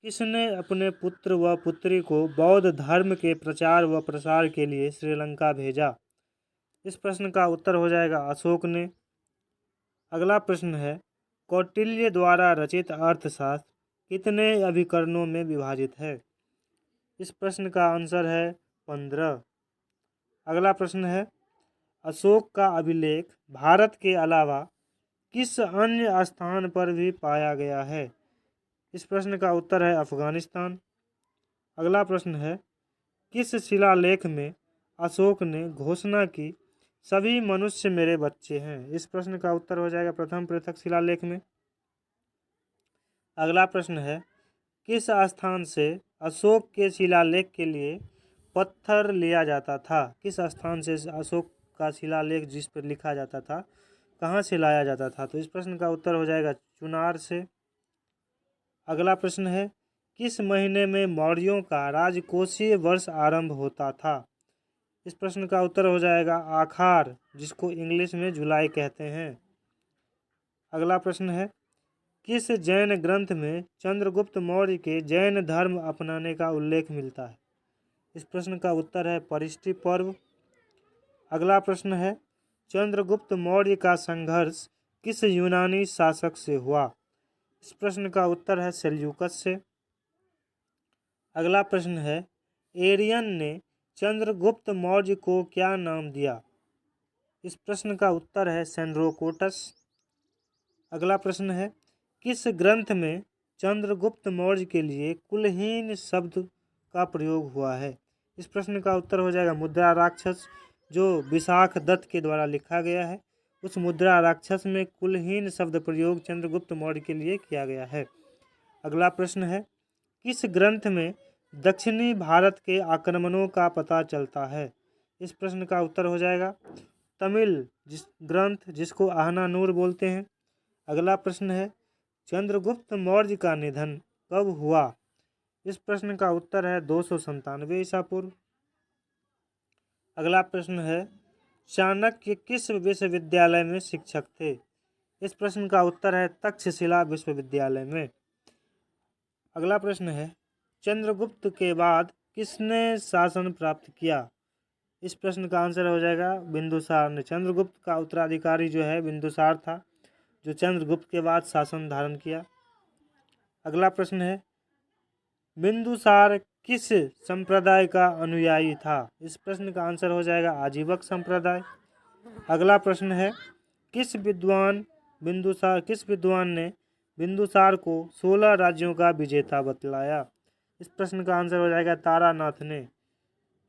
किसने अपने पुत्र व पुत्री को बौद्ध धर्म के प्रचार व प्रसार के लिए श्रीलंका भेजा? इस प्रश्न का उत्तर हो जाएगा अशोक ने। अगला प्रश्न है, कौटिल्य द्वारा रचित अर्थशास्त्र कितने अभिकरणों में विभाजित है? इस प्रश्न का आंसर है 15। अगला प्रश्न है, अशोक का अभिलेख भारत के अलावा किस अन्य स्थान पर भी पाया गया है? इस प्रश्न का उत्तर है अफगानिस्तान। अगला प्रश्न है, किस शिलालेख में अशोक ने घोषणा की सभी मनुष्य मेरे बच्चे हैं? इस प्रश्न का उत्तर हो जाएगा प्रथम पृथक शिलालेख में। अगला प्रश्न है, किस स्थान से अशोक के शिलालेख के लिए पत्थर लिया जाता था? किस स्थान से अशोक का शिलालेख जिस पर लिखा जाता था कहाँ से लाया जाता था? तो इस प्रश्न का उत्तर हो जाएगा चुनार से। अगला प्रश्न है, किस महीने में मौर्यों का राजकोषीय वर्ष आरंभ होता था? इस प्रश्न का उत्तर हो जाएगा आखार, जिसको इंग्लिश में जुलाई कहते हैं। अगला प्रश्न है, किस जैन ग्रंथ में चंद्रगुप्त मौर्य के जैन धर्म अपनाने का उल्लेख मिलता है? इस प्रश्न का उत्तर है परिष्टि पर्व। अगला प्रश्न है, चंद्रगुप्त मौर्य का संघर्ष किस यूनानी शासक से हुआ? इस प्रश्न का उत्तर है सेल्यूकस से। अगला प्रश्न है, एरियन ने चंद्रगुप्त मौर्य को क्या नाम दिया? इस प्रश्न का उत्तर है सेंड्रोकोटस। अगला प्रश्न है, किस ग्रंथ में चंद्रगुप्त मौर्य के लिए कुलहीन शब्द का प्रयोग हुआ है? इस प्रश्न का उत्तर हो जाएगा मुद्रा राक्षस, जो विशाख दत्त के द्वारा लिखा गया है। उस मुद्रा राक्षस में कुलहीन शब्द प्रयोग चंद्रगुप्त मौर्य के लिए किया गया है। अगला प्रश्न है, किस ग्रंथ में दक्षिणी भारत के आक्रमणों का पता चलता है? इस प्रश्न का उत्तर हो जाएगा तमिल ग्रंथ, जिसको आहनानूर बोलते हैं। अगला प्रश्न है, चंद्रगुप्त मौर्य का निधन कब हुआ? इस प्रश्न का उत्तर है 297 ईसा पूर्व। अगला प्रश्न है, चाणक्य किस विश्वविद्यालय में शिक्षक थे? इस प्रश्न का उत्तर है तक्षशिला विश्वविद्यालय में। अगला प्रश्न है, चंद्रगुप्त के बाद किसने शासन प्राप्त किया? इस प्रश्न का आंसर हो जाएगा बिंदुसार ने। चंद्रगुप्त का उत्तराधिकारी जो है बिंदुसार था, जो चंद्रगुप्त के बाद शासन धारण किया। अगला प्रश्न है, बिंदुसार किस संप्रदाय का अनुयायी था? इस प्रश्न का आंसर हो जाएगा आजीवक संप्रदाय। अगला प्रश्न है, किस विद्वान ने बिंदुसार को 16 राज्यों का विजेता बतलाया? इस प्रश्न का आंसर हो जाएगा तारानाथ ने,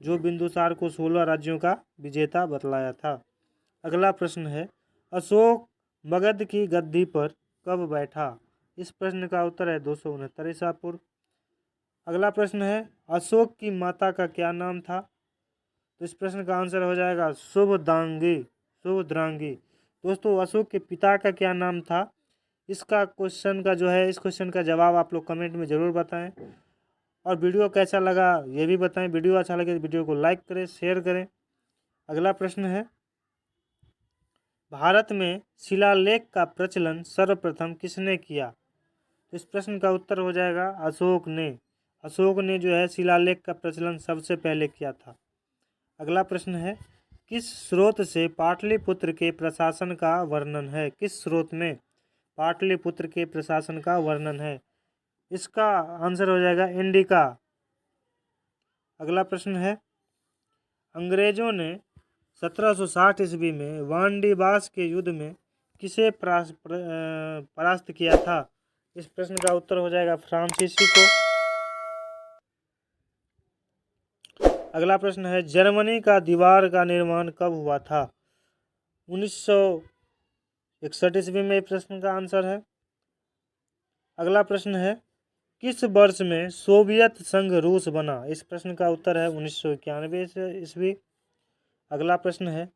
जो बिंदुसार को 16 राज्यों का विजेता बतलाया था। अगला प्रश्न है, अशोक मगध की गद्दी पर कब बैठा? इस प्रश्न का उत्तर है 269 ईसा पूर्व। अगला प्रश्न है, अशोक की माता का क्या नाम था? तो इस प्रश्न का आंसर हो जाएगा शुभद्रांगी। दोस्तों, अशोक के पिता का क्या नाम था? इस क्वेश्चन का जवाब आप लोग कमेंट में ज़रूर बताएं। और वीडियो कैसा लगा ये भी बताएं। वीडियो अच्छा लगे तो वीडियो को लाइक करें, शेयर करें। अगला प्रश्न है, भारत में शिलालेख का प्रचलन सर्वप्रथम किसने किया? तो इस प्रश्न का उत्तर हो जाएगा अशोक ने। अशोक ने जो है शिलालेख का प्रचलन सबसे पहले किया था। अगला प्रश्न है, किस स्रोत से पाटलिपुत्र के प्रशासन का वर्णन है? किस स्रोत में पाटलिपुत्र के प्रशासन का वर्णन है? इसका आंसर हो जाएगा इंडिका। अगला प्रश्न है, अंग्रेजों ने 1760 ईस्वी में वांडीबास के युद्ध में किसे परास्त किया था? इस प्रश्न का उत्तर हो जाएगा फ्रांसीसी को। अगला प्रश्न है, जर्मनी का दीवार का निर्माण कब हुआ था? 1961 ईस्वी में प्रश्न का आंसर है। अगला प्रश्न है, किस वर्ष में सोवियत संघ रूस बना? इस प्रश्न का उत्तर है 1991 ईस्वी। अगला प्रश्न है,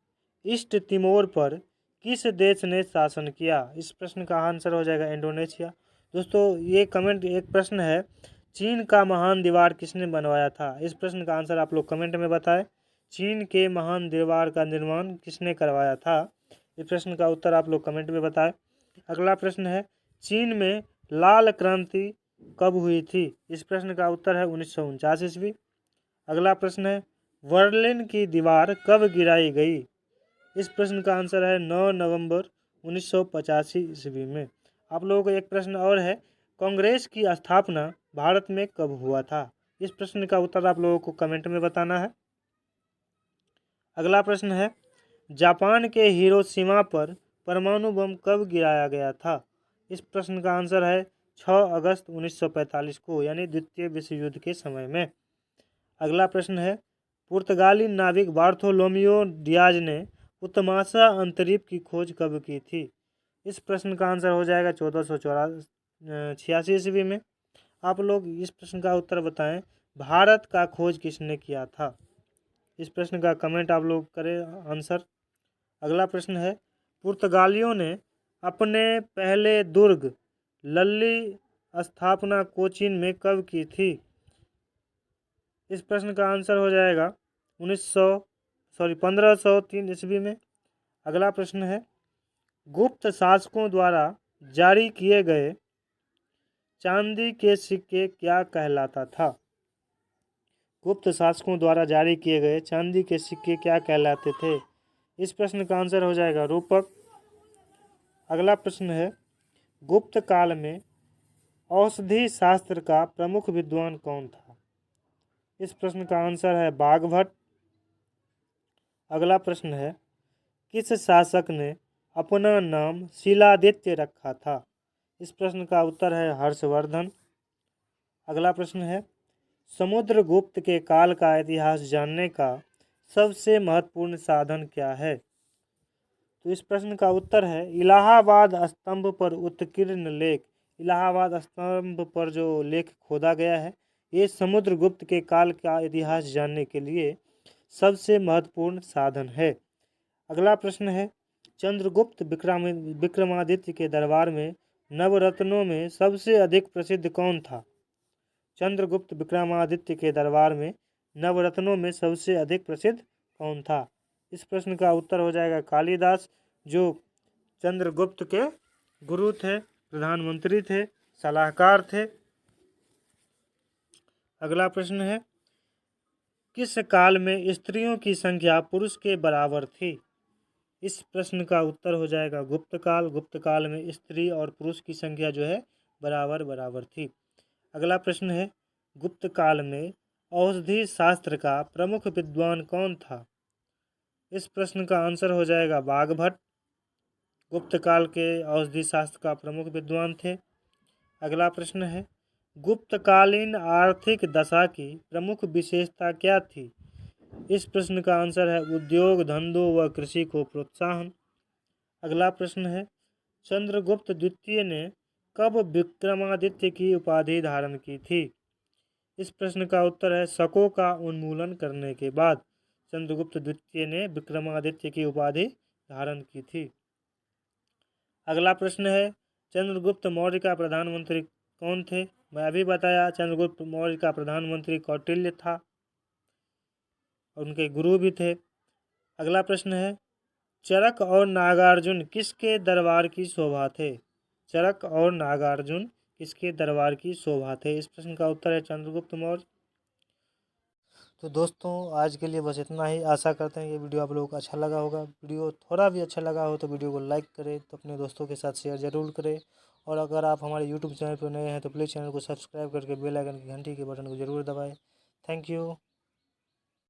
ईस्ट तिमोर पर किस देश ने शासन किया? इस प्रश्न का आंसर हो जाएगा इंडोनेशिया। दोस्तों, ये एक प्रश्न है, चीन का महान दीवार किसने बनवाया था? इस प्रश्न का आंसर आप लोग कमेंट में बताएं। चीन के महान दीवार का निर्माण किसने करवाया था? इस प्रश्न का उत्तर आप लोग कमेंट में बताएं। अगला प्रश्न है, चीन में लाल क्रांति कब हुई थी? इस प्रश्न का उत्तर है 1949 ईस्वी। अगला प्रश्न है बर्लिन की दीवार कब गिराई गई? इस प्रश्न का आंसर है 9 नवंबर 1985 ईस्वी में। आप लोगों को एक प्रश्न और है, कांग्रेस की स्थापना भारत में कब हुआ था? इस प्रश्न का उत्तर आप लोगों को कमेंट में बताना है। अगला प्रश्न है जापान के हिरोशिमा पर परमाणु बम कब गिराया गया था? इस प्रश्न का आंसर है 6 अगस्त 1945 को, यानी द्वितीय विश्व युद्ध के समय में। अगला प्रश्न है पुर्तगाली नाविक बार्थोलोमियो डियाज ने उत्तमाशा अंतरीप की खोज कब की थी? इस प्रश्न का आंसर हो जाएगा 1486 ईस्वी में। आप लोग इस प्रश्न का उत्तर बताएं, भारत का खोज किसने किया था? इस प्रश्न का कमेंट आप लोग करें आंसर। अगला प्रश्न है पुर्तगालियों ने अपने पहले दुर्ग लल्ली स्थापना कोचीन में कब की थी? इस प्रश्न का आंसर हो जाएगा 1503 ईस्वी में। अगला प्रश्न है गुप्त शासकों द्वारा जारी किए गए चांदी के सिक्के क्या कहलाता था? गुप्त शासकों द्वारा जारी किए गए चांदी के सिक्के क्या कहलाते थे? इस प्रश्न का आंसर हो जाएगा रूपक। अगला प्रश्न है गुप्त काल में औषधि शास्त्र का प्रमुख विद्वान कौन था? इस प्रश्न का आंसर है बाघभट्ट। अगला प्रश्न है किस शासक ने अपना नाम शिलादित्य रखा था? इस प्रश्न का उत्तर है हर्षवर्धन। अगला प्रश्न है समुद्रगुप्त के काल का इतिहास जानने का सबसे महत्वपूर्ण साधन क्या है? तो इस प्रश्न का उत्तर है इलाहाबाद स्तंभ पर उत्कीर्ण लेख। इलाहाबाद स्तंभ पर जो लेख खोदा गया है, ये समुद्रगुप्त के काल का इतिहास जानने के लिए सबसे महत्वपूर्ण साधन है। अगला प्रश्न है चंद्रगुप्त विक्रमादित्य के दरबार में नवरत्नों में सबसे अधिक प्रसिद्ध कौन था? चंद्रगुप्त विक्रमादित्य के दरबार में नवरत्नों में सबसे अधिक प्रसिद्ध कौन था? इस प्रश्न का उत्तर हो जाएगा कालिदास, जो चंद्रगुप्त के गुरु थे, प्रधानमंत्री थे, सलाहकार थे। अगला प्रश्न है किस काल में स्त्रियों की संख्या पुरुष के बराबर थी? इस प्रश्न का उत्तर हो जाएगा गुप्त काल। गुप्त काल में स्त्री और पुरुष की संख्या जो है बराबर बराबर थी। अगला प्रश्न है गुप्त काल में औषधि शास्त्र का प्रमुख विद्वान कौन था? इस प्रश्न का आंसर हो जाएगा बाघभट्ट। गुप्त काल के औषधि शास्त्र का प्रमुख विद्वान थे। अगला प्रश्न है गुप्तकालीन आर्थिक दशा की प्रमुख विशेषता क्या थी? इस प्रश्न का आंसर है उद्योग धंधों व कृषि को प्रोत्साहन। अगला प्रश्न है चंद्रगुप्त द्वितीय ने कब विक्रमादित्य की उपाधि धारण की थी? इस प्रश्न का उत्तर है शकों का उन्मूलन करने के बाद चंद्रगुप्त द्वितीय ने विक्रमादित्य की उपाधि धारण की थी। अगला प्रश्न है चंद्रगुप्त मौर्य का प्रधानमंत्री कौन थे? मैं अभी बताया चंद्रगुप्त मौर्य का प्रधानमंत्री कौटिल्य था और उनके गुरु भी थे। अगला प्रश्न है चरक और नागार्जुन किसके दरबार की शोभा थे? चरक और नागार्जुन किसके दरबार की शोभा थे? इस प्रश्न का उत्तर है चंद्रगुप्त मौर्य। तो दोस्तों आज के लिए बस इतना ही। आशा करते हैं ये वीडियो आप लोगों को अच्छा लगा होगा। वीडियो थोड़ा भी अच्छा लगा हो तो वीडियो को लाइक करें, तो अपने दोस्तों के साथ शेयर ज़रूर करें। और अगर आप हमारे यूट्यूब चैनल पर नए हैं तो प्लीज़ चैनल को सब्सक्राइब करके बेल आइकन की घंटी के बटन को ज़रूर दबाएं। Thank you.